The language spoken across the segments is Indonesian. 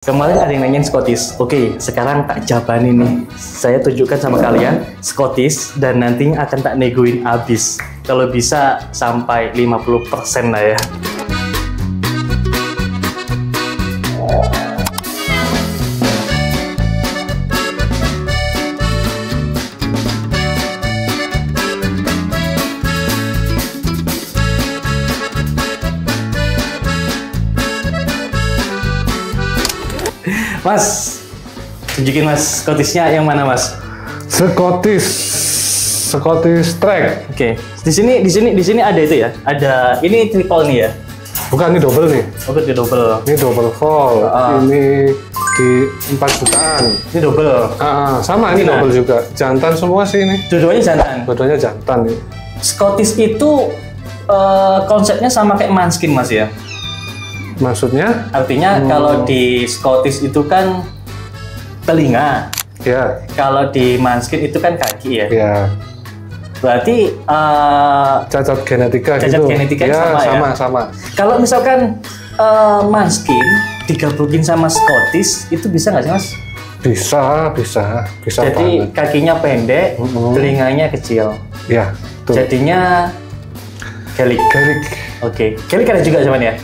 Kemarin ada yang nanyain Scottish. Oke, sekarang tak jabanin nih. Saya tunjukkan sama kalian Scottish dan nanti akan tak negoin abis. Kalau bisa sampai 50% lah ya. Mas, tunjukin Mas Scottishnya yang mana Mas? Scottish track. Oke, di sini ada itu ya. Ada ini triple nih ya. Bukan, ini double nih. Oh, ini double. Ini double fall. Ini di 4 jutaan. Ini double. Sama ini double juga. Jantan semua sih ini. Dua-duanya jantan. Dua-duanya jantan nih. Scottish itu konsepnya sama kayak Måneskin Mas ya. Maksudnya? Artinya kalau di Scottish itu kan telinga. Ya. Kalau di Måneskin itu kan kaki ya. Ya. Berarti cacat genetika cacat gitu. genetika Ya, sama. sama. Kalau misalkan Måneskin digabungin sama Scottish itu bisa nggak sih Mas? Bisa Jadi banget. kakinya pendek, telinganya kecil. Ya, tuh. Jadinya Gaelic. Oke, Gaelic ada juga cuman ya?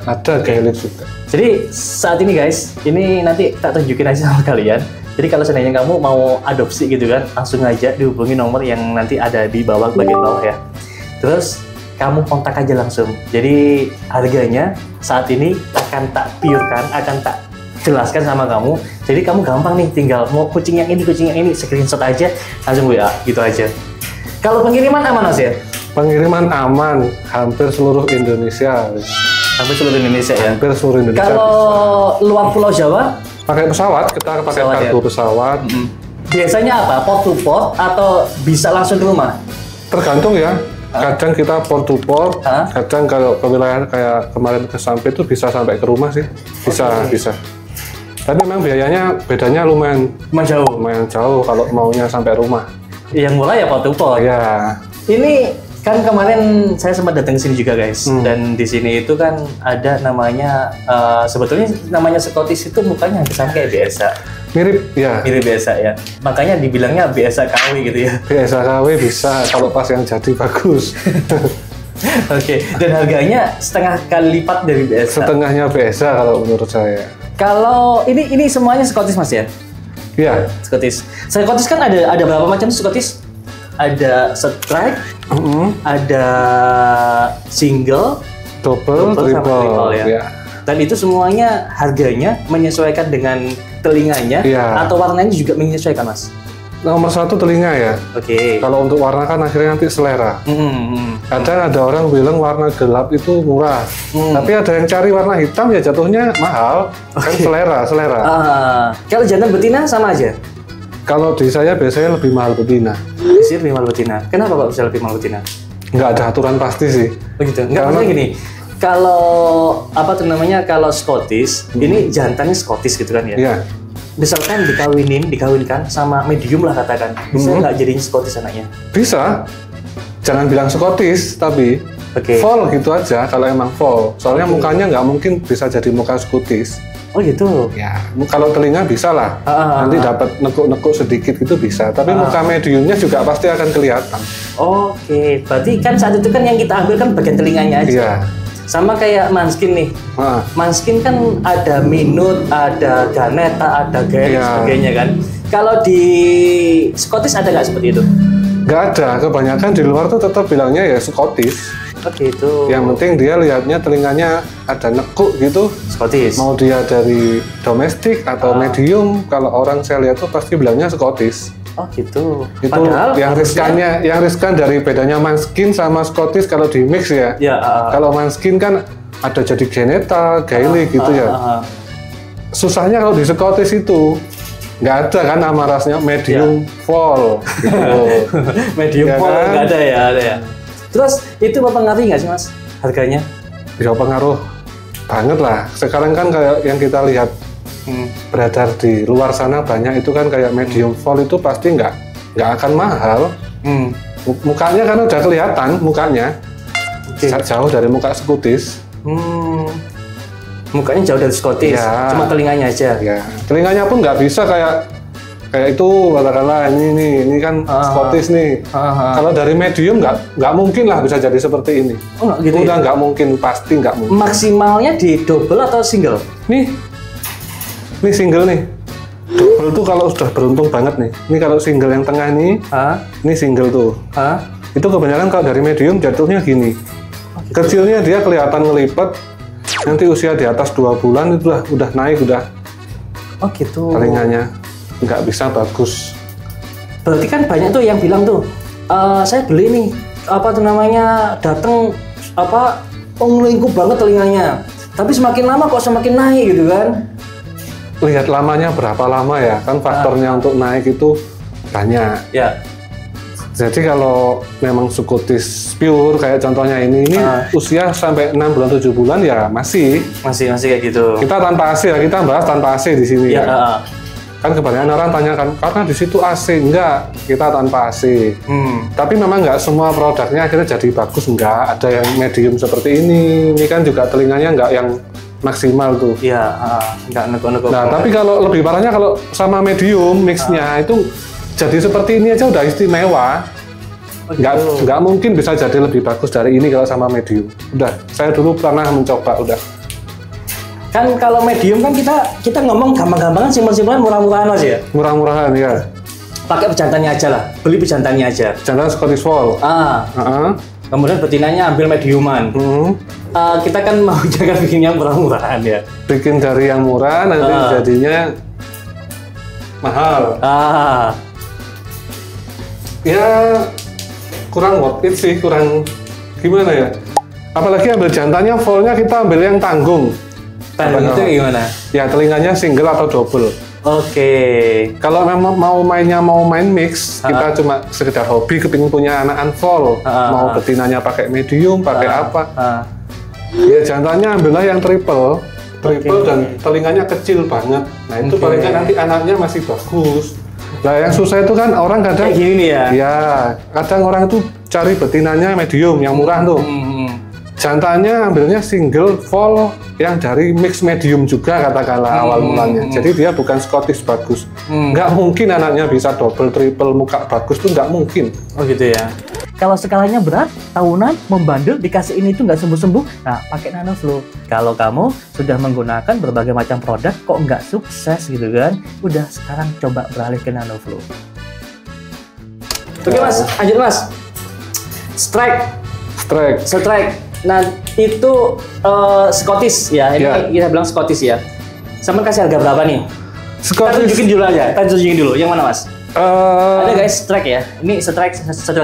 Ada Gaelic juga. Jadi saat ini guys, ini nanti tak tunjukin aja sama kalian. Jadi kalau seandainya kamu mau adopsi gitu kan, langsung aja dihubungi nomor yang nanti ada di bawah, bagian bawah ya. Terus kamu kontak aja langsung. Jadi harganya saat ini akan tak piurkan, akan tak jelaskan sama kamu. Jadi kamu gampang nih, tinggal mau kucing yang ini, screenshot aja, langsung WA gitu aja. Kalau pengiriman aman Mas ya? Pengiriman aman, hampir seluruh Indonesia. Hampir seluruh Indonesia ya? Hampir seluruh Indonesia. Kalau luar Pulau Jawa? Pakai pesawat, kita pakai kargo pesawat. Biasanya apa? Port to port atau bisa langsung ke rumah? Tergantung ya. Kadang kita port to port, kadang kalau ke wilayah kayak kemarin ke Sampit itu bisa sampai ke rumah sih. Bisa. Tapi memang bedanya lumayan jauh kalau maunya sampai rumah. Yang mulai ya port to port. Ya. Ini kan kemarin saya sempat datang ke sini juga guys, dan di sini itu kan ada namanya sebetulnya namanya Scottish itu mukanya hampir sama kayak biasa. Mirip biasa ya. Makanya dibilangnya biasa KW gitu ya. Biasa KW bisa kalau pas yang jadi bagus. Oke, dan harganya setengah kali lipat dari biasa. Setengahnya biasa kalau menurut saya. Kalau ini semuanya Scottish Mas ya? Iya. Scottish. Scottish kan ada berapa macam Scottish? Ada strike, ada single, double sama triple ya. Dan itu semuanya harganya menyesuaikan dengan telinganya atau warnanya juga menyesuaikan Mas? Nomor 1 telinga ya. Oke. Kalau untuk warna kan akhirnya nanti selera. Kadang ada orang bilang warna gelap itu murah, tapi ada yang cari warna hitam ya jatuhnya mahal. Kan selera. Kalau jantan betina sama aja? Kalau di saya biasanya lebih mahal betina. Lebih mahal betina. Kenapa Pak bisa lebih mahal betina? Nggak ada aturan pasti sih. Begitu. Nggak, maksudnya gini. Kalau kalau Scottish, ini jantannya Scottish gitu kan ya? Iya. Misalkan dikawinkan sama medium lah katakan, bisa nggak jadinya Scottish anaknya? Bisa. Jangan bilang Scottish, tapi full gitu aja kalau emang full. Soalnya mukanya nggak mungkin bisa jadi muka Scottish. Oh gitu? Ya, kalau telinga bisa lah. Nanti dapat nekuk-nekuk sedikit gitu bisa. Tapi muka mediumnya juga pasti akan kelihatan. Oke, berarti kan saat itu kan yang kita ambil kan bagian telinganya aja. Iya. Sama kayak Måneskin nih. Måneskin kan ada minut, ada ganeta, ada Gaelic sebagainya kan. Kalau di Scottish ada nggak seperti itu? Nggak ada. Kebanyakan di luar tuh tetap bilangnya ya Scottish. Oke itu. Yang penting dia lihatnya telinganya ada nekuk gitu. Scottish. Mau dia dari domestik atau medium, kalau orang saya lihat tuh pasti bilangnya Scottish. Oh gitu. Itu padahal yang riskan dari bedanya Måneskin sama Scottish kalau di mix ya. Kalau Måneskin kan ada jadi geneta, Gaelic gitu ya. Susahnya kalau di Scottish itu nggak ada kan nama rasnya medium fall. Gitu. Medium fall nggak ada ya. Terus itu mempengaruhi nggak sih Mas harganya? Ya pengaruh banget lah. Sekarang kan kayak yang kita lihat beredar di luar sana banyak itu kan kayak medium fall itu pasti nggak akan mahal. Mukanya kan udah kelihatan mukanya jauh dari muka Scottish. Mukanya jauh dari Scottish, ya. Cuma telinganya aja. Ya, telinganya pun nggak bisa kayak itu katakanlah ini kan Scottish nih. Kalau dari medium nggak mungkin lah bisa jadi seperti ini. Oh, nggak gitu. Udah nggak mungkin, pasti nggak mungkin. Maksimalnya di double atau single? Nih single nih. Double tuh kalau sudah beruntung banget nih. Ini kalau single yang tengah nih, ini single tuh. Itu kebanyakan kalau dari medium jatuhnya gini. Kecilnya dia kelihatan ngelipet. Nanti usia di atas 2 bulan itu udah naik udah. Oh gitu. Telinganya nggak bisa bagus. Berarti kan banyak tuh yang bilang tuh, saya beli nih apa tuh namanya datang ngelingkup banget telinganya. Tapi semakin lama kok semakin naik gitu kan? Lihat lamanya berapa lama ya, kan faktornya untuk naik itu banyak. Ya. Jadi kalau memang Scottish pure kayak contohnya ini usia sampai 6 bulan 7 bulan ya masih kayak gitu. Kita tanpa AC ya, kita bahas tanpa AC di sini ya. Kan kebanyakan orang tanyakan karena di situ AC, enggak, kita tanpa AC. Tapi memang nggak semua produknya akhirnya jadi bagus, enggak. Ada yang medium seperti ini kan juga telinganya nggak yang maksimal tuh. Iya, nggak nego-nego. Nah, tapi kalau lebih parahnya kalau sama medium mixnya itu jadi seperti ini aja udah istimewa. Nggak mungkin bisa jadi lebih bagus dari ini kalau sama medium. Udah, saya dulu pernah mencoba, udah. Kan kalau medium kan kita ngomong gampang-gampangan, simpel-simpelan, murah-murahan aja ya. Murah-murahan ya. Pakai pejantannya aja lah, beli pejantannya aja. Jantan Scottish Fold. Kemudian betinanya ambil mediuman. Kita kan mau jangan bikin yang murah-murahan ya. Bikin dari yang murah nanti jadinya mahal. Ya kurang worth it sih, kurang gimana ya. Apalagi ambil jantannya foldnya kita ambil yang tanggung. Tanggung itu gimana? Ya telinganya single atau double. Oke. Kalau memang mau main mix, kita cuma sekedar hobi, kepingin punya anakan full, mau betinanya pakai medium, pakai apa? Ya jantannya ambillah yang triple dan telinganya kecil banget. Nah itu paling kan nanti anaknya masih bagus. Nah yang susah itu kan orang kadang kayak gini ya. Ya kadang orang itu cari betinanya medium yang murah tuh. Jantannya ambilnya single full yang dari mix medium juga katakanlah awal mulanya. Jadi dia bukan Scottish bagus. Nggak mungkin anaknya bisa double, triple, muka bagus tuh nggak mungkin. Oh gitu ya. Kalau skalanya berat, tahunan, membandel, dikasih ini tuh nggak sembuh-sembuh, nah pakai NanoFlow. Kalau kamu sudah menggunakan berbagai macam produk kok nggak sukses gitu kan, udah sekarang coba beralih ke NanoFlow. Oke mas, lanjut mas. Strike. Nah itu Scottish ya, ini kita bilang Scottish ya. Sama kasih harga berapa nih? Kita tunjukin dulu aja, kita tunjukin dulu. Yang mana mas? Ada guys, strike ya. Ini strike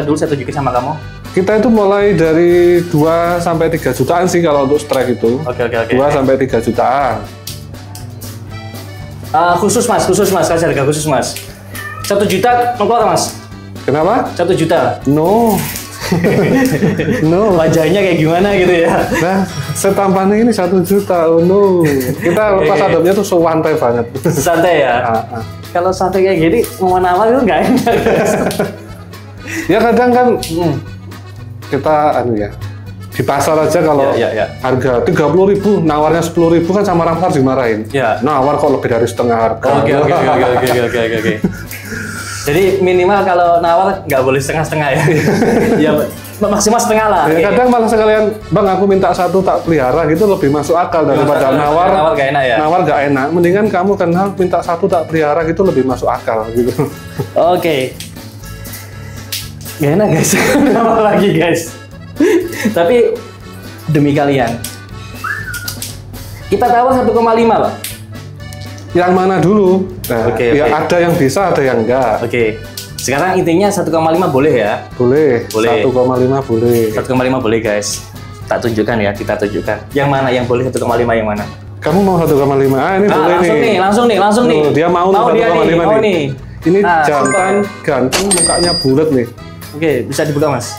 dulu saya tunjukin sama kamu. Kita itu mulai dari 2 sampai 3 jutaan sih kalau untuk strike itu. Oke. 2 sampai 3 jutaan. Khusus mas, kasih harga khusus mas. 1 juta keluar mas. Kenapa? 1 juta. No. Wajahnya kayak gimana gitu ya. Nah, setampannya ini 1 juta. Oh no. Kita pas adopnya tuh santai banget. Santai ya. Kalau santai kayak gini mau nawar itu nggak enak. Ya kadang kan kita di pasar aja kalau harga 30.000 nawarnya 10.000 kan sama orang pasar dimarahin. Nawar kok lebih dari setengah harga. Oke. Jadi minimal kalau nawar nggak boleh setengah-setengah ya. Ya maksimal setengah lah. Ya, kadang malah sekalian, bang aku minta 1 tak pelihara gitu lebih masuk akal daripada nawar nggak enak ya. Nawar nggak enak. Mendingan kamu kenal minta 1 tak pelihara gitu lebih masuk akal gitu. Oke. Gak enak guys. Nawar lagi guys. Tapi demi kalian, kita tawar 1,5 Pak. Yang mana dulu? Nah, ada yang bisa, ada yang enggak. Sekarang intinya 1,5 boleh ya? Boleh. 1,5 boleh. 1,5 boleh guys. Tak tunjukkan ya, kita tunjukkan. Yang mana yang boleh 1,5 yang mana? Kamu mau 1,5? Ini boleh nih. Langsung nih. Dia mau 1,5 nih. Ini jantan ganteng, mukanya bulat nih. Oke, bisa dibuka mas.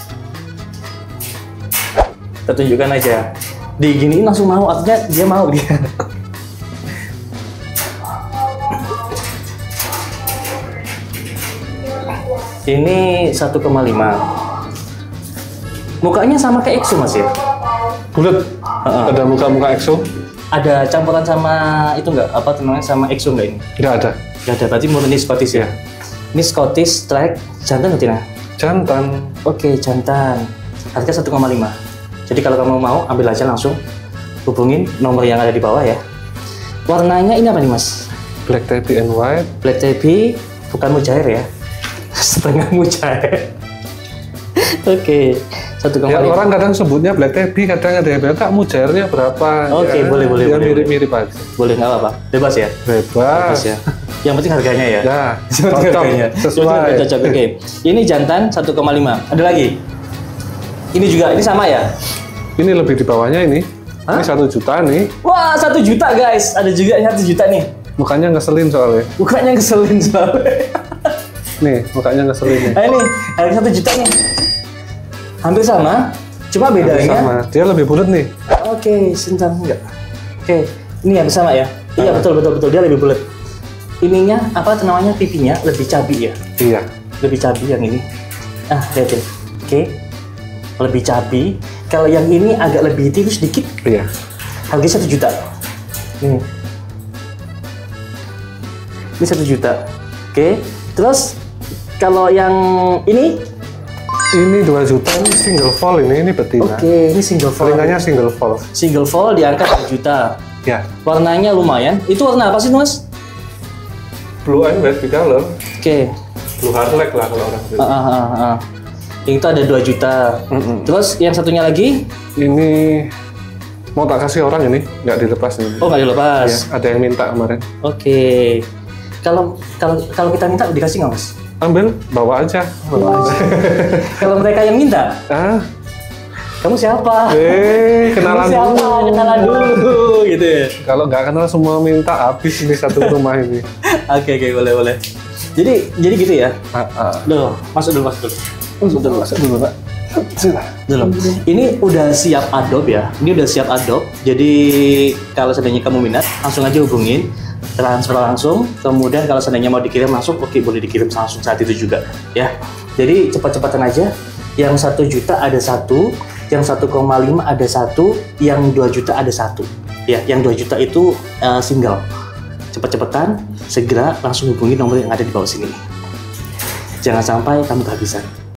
Kita tunjukkan aja. Diginiin langsung mau, artinya dia mau dia. Ini 1,5. Mukanya sama kayak EXO mas ya? Bulat. Ada muka-muka EXO. ada campuran sama itu nggak? Apa namanya sama EXO nggak ini? Nggak ada. Nggak ada, berarti murni Scottish ya? Ini Scottish Track, jantan atau tidak? Jantan. Oke, jantan. Harga 1,5. Jadi kalau kamu mau, ambil aja langsung. Hubungin nomor yang ada di bawah ya. Warnanya ini apa nih mas? Black tabby and white. Black tabby, bukan mujair ya? Setengah mujair. Oke, 1,5. Ya, orang kadang sebutnya black tabby, kadang ada yang bilang kak mujairnya berapa? Oke, ya, boleh. Ya mirip-mirip aja. Boleh, nggak apa-apa. Bebas ya? Bebas ya. Yang penting harganya ya? Ya, harganya. Sesuai. Cocok, oke. Ini jantan 1,5. Ada lagi? Ini juga, ini sama ya? Ini lebih di bawahnya ini. Hah? Ini 1 juta nih. Wah, 1 juta guys. Ada juga yang 1 juta nih. Mukanya ngeselin soalnya. Mukanya ngeselin soalnya. Nih, mukanya ngeselin nih. Nah ini, harga 1 juta nih. Hampir sama, cuma bedanya. Hampir sama. Dia lebih bulat nih. Oke, sebentar enggak. Oke, ini hampir sama ya. Iya, betul. Dia lebih bulat. Ininya apa namanya, pipinya lebih cabi ya? Iya. Lebih cabi yang ini. Ah, lihatin. Oke. Lebih cabi. Kalau yang ini agak lebih tipis sedikit. Iya. Harganya 1 juta. Ini 1 juta. Oke. Terus kalau yang ini 2 juta, ini single fall ini betina. Oke, ini single fall. Telinganya single fall. Single fall di angka 1 juta. Ya. Warnanya lumayan. Itu warna apa sih, Mas? Blue and white color. Oke. Blue Harleck lah kalau orang bilang. Yang itu ada 2 juta. Terus yang satunya lagi? Ini mau tak kasih orang ini, nggak dilepas nih. Oh, nggak dilepas. Ya, ada yang minta kemarin. Oke. Kalau kita minta dikasih nggak, Mas? Ambil, bawa aja. Kalau mereka yang minta? Kamu siapa? Kenalan dulu. Kenalan dulu, gitu ya. Kalau nggak kenal semua minta, habis ini satu rumah ini. Oke, boleh. Jadi gitu ya? Loh, masuk dulu. Masuk dulu, Pak. Dulu. Ini udah siap adopt ya. Jadi kalau seandainya kamu minat, langsung aja hubungin, transfer langsung. Kemudian kalau seandainya mau dikirim langsung, oke, boleh dikirim langsung saat itu juga ya. Jadi cepat-cepatan aja. Yang 1 juta ada 1, yang 1,5 ada 1, yang 2 juta ada 1. Ya, yang 2 juta itu single. Cepet-cepetan, segera langsung hubungi nomor yang ada di bawah sini. Jangan sampai kamu kehabisan.